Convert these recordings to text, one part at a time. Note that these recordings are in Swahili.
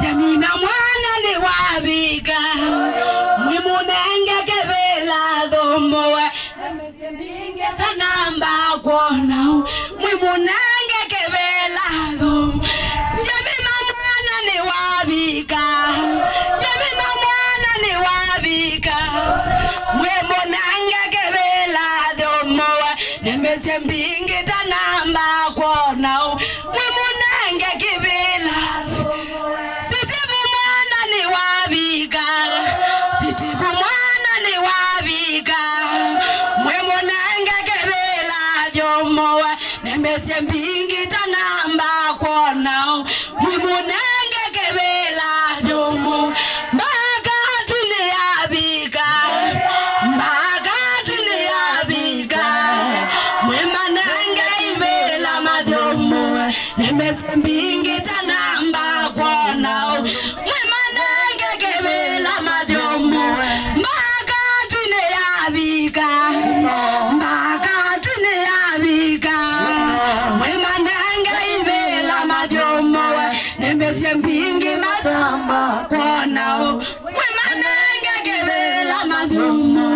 Jemima mwana ni wabika mwimunenge kebela domowe mbinge tanamba kona mwimunenge kebela dom Jemima mwana ni wabika Jemima mwana ni wabika mwimunenge kebela domowe mbinge tanamba kona mwimunenge kebela mbingi tanamba kona mwimunenge kebela jomo mbaga tuniyabika mwimanenge ibela majomo nemese mbingi tanamba kona mwimanenge kebela majomo mbaga tuniyabika mbingi matamba kona mwimanenge kebela majumo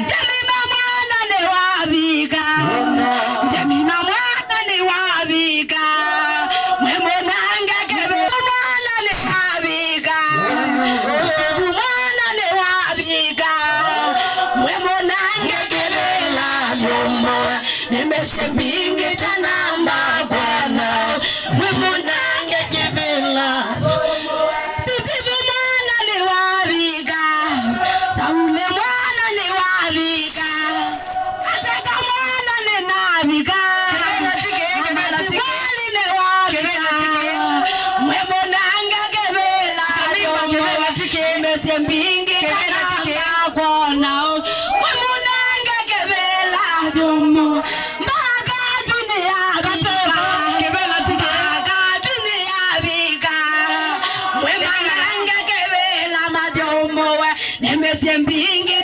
Jemima mwana ni wabika Jemima mwana ni wabika mwimunenge kebela mwana ni wabika mwana ni wabika mwimunenge kebela jomo nemeshe mbingi tanamba kona mwimunenge Steve mwana ni wabika Saule mwana ni wabika Ateka mwana ni nabika Wali ni wabika mwimunenge kebela mese mbingi kanamba kona mwimunenge kebela jomo mbingi